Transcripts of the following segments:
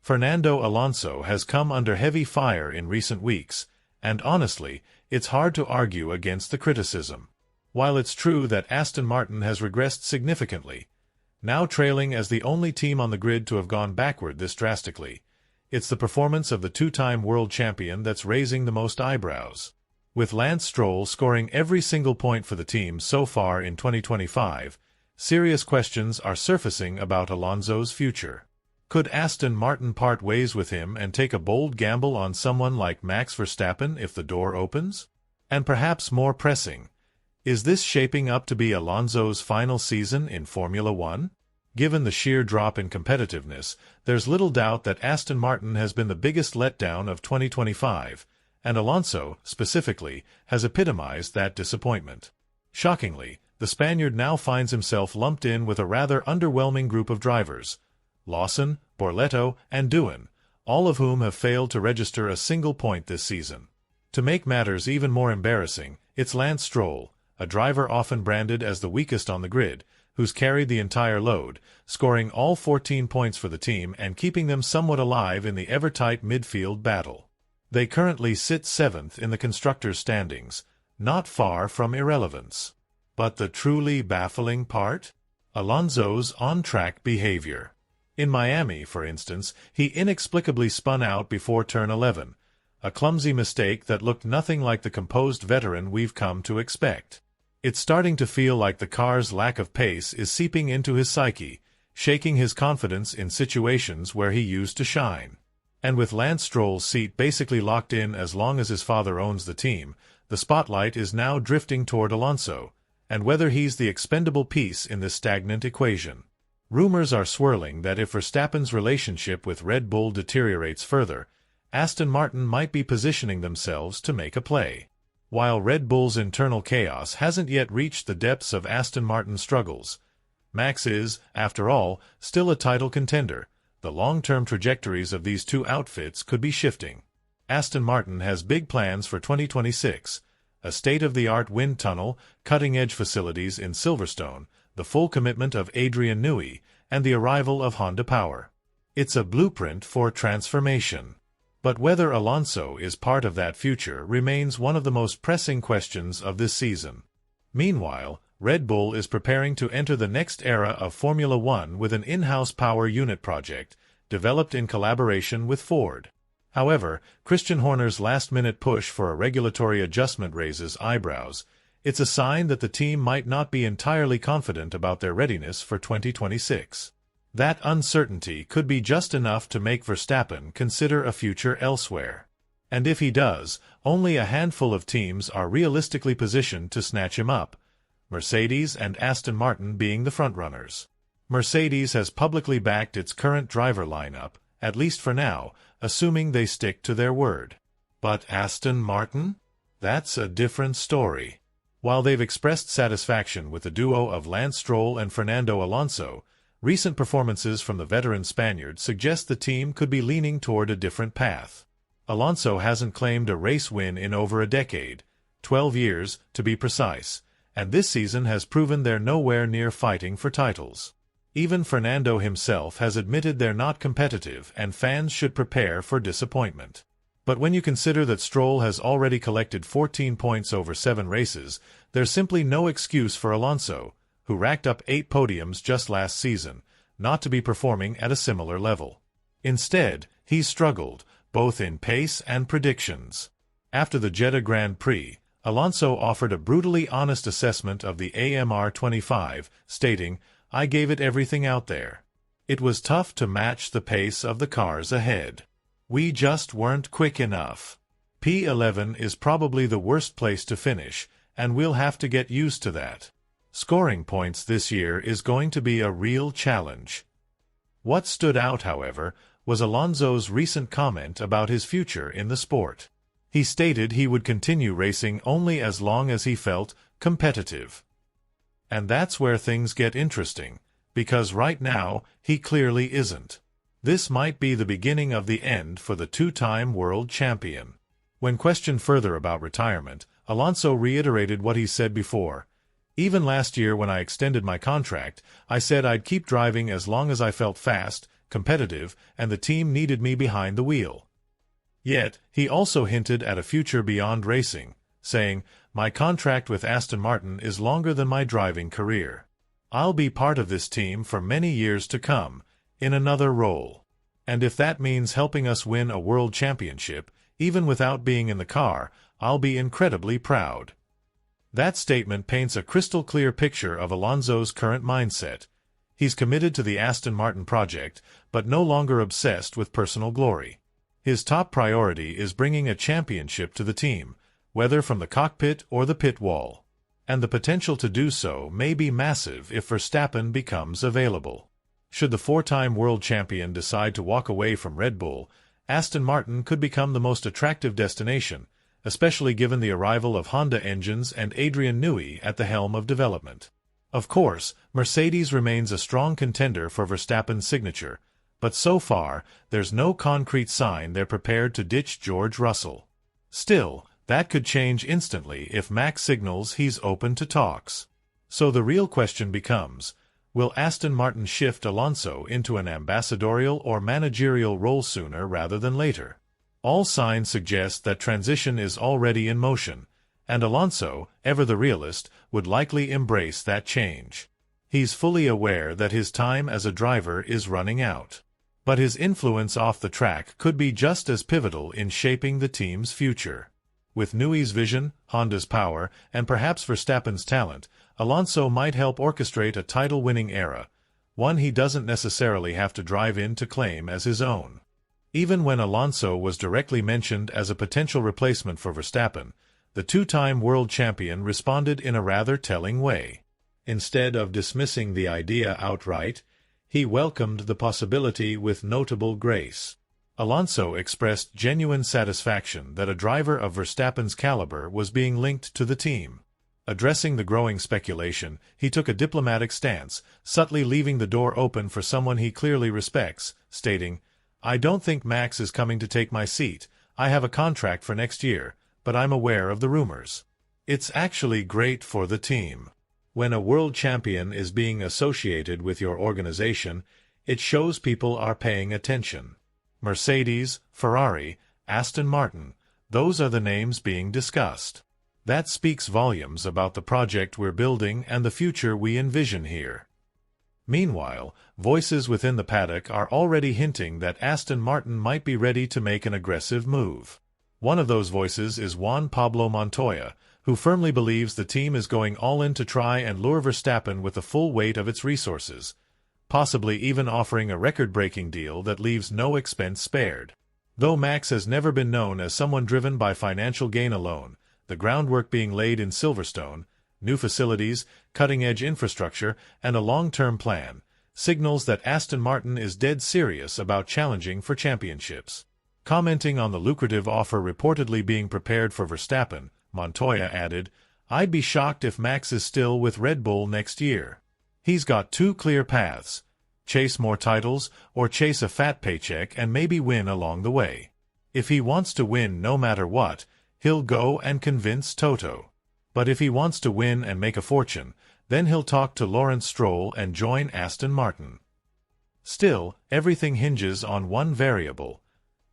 Fernando Alonso has come under heavy fire in recent weeks, and honestly, it's hard to argue against the criticism. While it's true that Aston Martin has regressed significantly, now trailing as the only team on the grid to have gone backward this drastically, it's the performance of the two-time world champion that's raising the most eyebrows. With Lance Stroll scoring every single point for the team so far in 2025, serious questions are surfacing about Alonso's future. Could Aston Martin part ways with him and take a bold gamble on someone like Max Verstappen if the door opens? And perhaps more pressing, is this shaping up to be Alonso's final season in Formula One? Given the sheer drop in competitiveness, there's little doubt that Aston Martin has been the biggest letdown of 2025, and Alonso, specifically, has epitomized that disappointment. Shockingly, the Spaniard now finds himself lumped in with a rather underwhelming group of drivers: Lawson, Borletto, and Doohan, all of whom have failed to register a single point this season. To make matters even more embarrassing, it's Lance Stroll, a driver often branded as the weakest on the grid, who's carried the entire load, scoring all 14 points for the team and keeping them somewhat alive in the ever-tight midfield battle. They currently sit 7th in the constructors' standings, not far from irrelevance. But the truly baffling part? Alonso's on-track behavior. In Miami, for instance, he inexplicably spun out before turn 11, a clumsy mistake that looked nothing like the composed veteran we've come to expect. It's starting to feel like the car's lack of pace is seeping into his psyche, shaking his confidence in situations where he used to shine. And with Lance Stroll's seat basically locked in as long as his father owns the team, the spotlight is now drifting toward Alonso, and whether he's the expendable piece in this stagnant equation. Rumors are swirling that if Verstappen's relationship with Red Bull deteriorates further, Aston Martin might be positioning themselves to make a play. While Red Bull's internal chaos hasn't yet reached the depths of Aston Martin's struggles, Max is, after all, still a title contender. The long-term trajectories of these two outfits could be shifting. Aston Martin has big plans for 2026, a state-of-the-art wind tunnel, cutting-edge facilities in Silverstone, the full commitment of Adrian Newey, and the arrival of Honda Power. It's a blueprint for transformation. But whether Alonso is part of that future remains one of the most pressing questions of this season. Meanwhile, Red Bull is preparing to enter the next era of Formula One with an in-house power unit project, developed in collaboration with Ford. However, Christian Horner's last-minute push for a regulatory adjustment raises eyebrows. It's a sign that the team might not be entirely confident about their readiness for 2026. That uncertainty could be just enough to make Verstappen consider a future elsewhere. And if he does, only a handful of teams are realistically positioned to snatch him up, Mercedes and Aston Martin being the frontrunners. Mercedes has publicly backed its current driver lineup, at least for now, assuming they stick to their word. But Aston Martin? That's a different story. While they've expressed satisfaction with the duo of Lance Stroll and Fernando Alonso, recent performances from the veteran Spaniard suggest the team could be leaning toward a different path. Alonso hasn't claimed a race win in over a decade, 12 years to be precise, and this season has proven they're nowhere near fighting for titles. Even Fernando himself has admitted they're not competitive and fans should prepare for disappointment. But when you consider that Stroll has already collected 14 points over 7 races, there's simply no excuse for Alonso, who racked up 8 podiums just last season, not to be performing at a similar level. Instead, he's struggled, both in pace and predictions. After the Jeddah Grand Prix, Alonso offered a brutally honest assessment of the AMR25, stating, "I gave it everything out there. It was tough to match the pace of the cars ahead. We just weren't quick enough. P11 is probably the worst place to finish, and we'll have to get used to that. Scoring points this year is going to be a real challenge." What stood out, however, was Alonso's recent comment about his future in the sport. He stated he would continue racing only as long as he felt competitive. And that's where things get interesting, because right now, he clearly isn't. This might be the beginning of the end for the two-time world champion. When questioned further about retirement, Alonso reiterated what he said before. "Even last year when I extended my contract, I said I'd keep driving as long as I felt fast, competitive, and the team needed me behind the wheel. Yet, he also hinted at a future beyond racing, saying, "My contract with Aston Martin is longer than my driving career. I'll be part of this team for many years to come, in another role. And if that means helping us win a world championship, even without being in the car, I'll be incredibly proud." That statement paints a crystal-clear picture of Alonso's current mindset. He's committed to the Aston Martin project, but no longer obsessed with personal glory. His top priority is bringing a championship to the team, whether from the cockpit or the pit wall. And the potential to do so may be massive if Verstappen becomes available. Should the four-time world champion decide to walk away from Red Bull, Aston Martin could become the most attractive destination, especially given the arrival of Honda engines and Adrian Newey at the helm of development. Of course, Mercedes remains a strong contender for Verstappen's signature, but so far, there's no concrete sign they're prepared to ditch George Russell. Still, that could change instantly if Max signals he's open to talks. So the real question becomes, will Aston Martin shift Alonso into an ambassadorial or managerial role sooner rather than later? All signs suggest that transition is already in motion, and Alonso, ever the realist, would likely embrace that change. He's fully aware that his time as a driver is running out. But his influence off the track could be just as pivotal in shaping the team's future. With Newey's vision, Honda's power, and perhaps Verstappen's talent, Alonso might help orchestrate a title-winning era, one he doesn't necessarily have to drive in to claim as his own. Even when Alonso was directly mentioned as a potential replacement for Verstappen, the two-time world champion responded in a rather telling way. Instead of dismissing the idea outright, he welcomed the possibility with notable grace. Alonso expressed genuine satisfaction that a driver of Verstappen's caliber was being linked to the team. Addressing the growing speculation, he took a diplomatic stance, subtly leaving the door open for someone he clearly respects, stating, "I don't think Max is coming to take my seat. I have a contract for next year, but I'm aware of the rumors." It's actually great for the team. When a world champion is being associated with your organization, it shows people are paying attention. Mercedes, Ferrari, Aston Martin, those are the names being discussed. That speaks volumes about the project we're building and the future we envision here. Meanwhile, voices within the paddock are already hinting that Aston Martin might be ready to make an aggressive move. One of those voices is Juan Pablo Montoya, who firmly believes the team is going all in to try and lure Verstappen with the full weight of its resources, possibly even offering a record-breaking deal that leaves no expense spared. Though Max has never been known as someone driven by financial gain alone, the groundwork being laid in Silverstone, new facilities, cutting-edge infrastructure, and a long-term plan, signals that Aston Martin is dead serious about challenging for championships. Commenting on the lucrative offer reportedly being prepared for Verstappen, Montoya added, "I'd be shocked if Max is still with Red Bull next year. He's got two clear paths: chase more titles or chase a fat paycheck and maybe win along the way. If he wants to win no matter what, he'll go and convince Toto. But if he wants to win and make a fortune, then he'll talk to Lawrence Stroll and join Aston Martin." Still, everything hinges on one variable: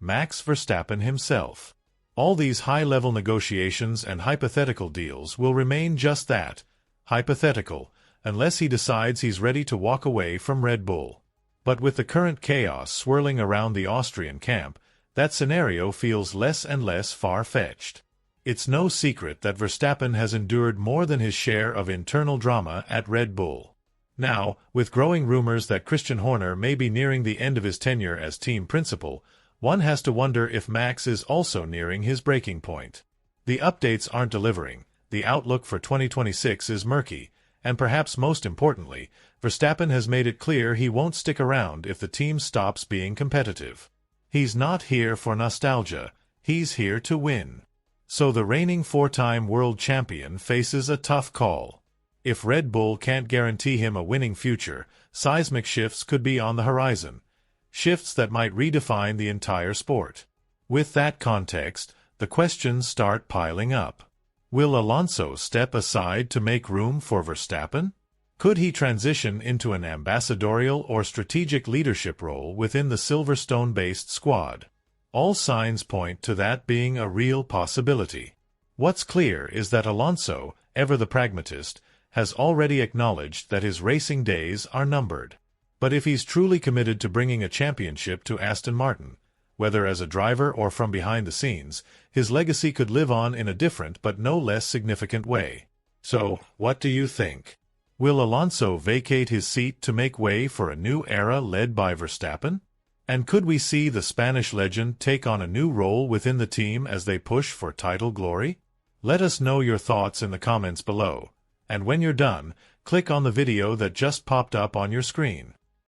Max Verstappen himself. All these high-level negotiations and hypothetical deals will remain just that, hypothetical, unless he decides he's ready to walk away from Red Bull. But with the current chaos swirling around the Austrian camp, that scenario feels less and less far-fetched. It's no secret that Verstappen has endured more than his share of internal drama at Red Bull. Now, with growing rumors that Christian Horner may be nearing the end of his tenure as team principal, one has to wonder if Max is also nearing his breaking point. The updates aren't delivering, the outlook for 2026 is murky, and perhaps most importantly, Verstappen has made it clear he won't stick around if the team stops being competitive. He's not here for nostalgia, he's here to win. So the reigning four-time world champion faces a tough call. If Red Bull can't guarantee him a winning future, seismic shifts could be on the horizon. Shifts that might redefine the entire sport. With that context, the questions start piling up. Will Alonso step aside to make room for Verstappen? Could he transition into an ambassadorial or strategic leadership role within the Silverstone-based squad? All signs point to that being a real possibility. What's clear is that Alonso, ever the pragmatist, has already acknowledged that his racing days are numbered. But if he's truly committed to bringing a championship to Aston Martin, whether as a driver or from behind the scenes, his legacy could live on in a different but no less significant way. So, what do you think? Will Alonso vacate his seat to make way for a new era led by Verstappen? And could we see the Spanish legend take on a new role within the team as they push for title glory? Let us know your thoughts in the comments below. And when you're done, click on the video that just popped up on your screen.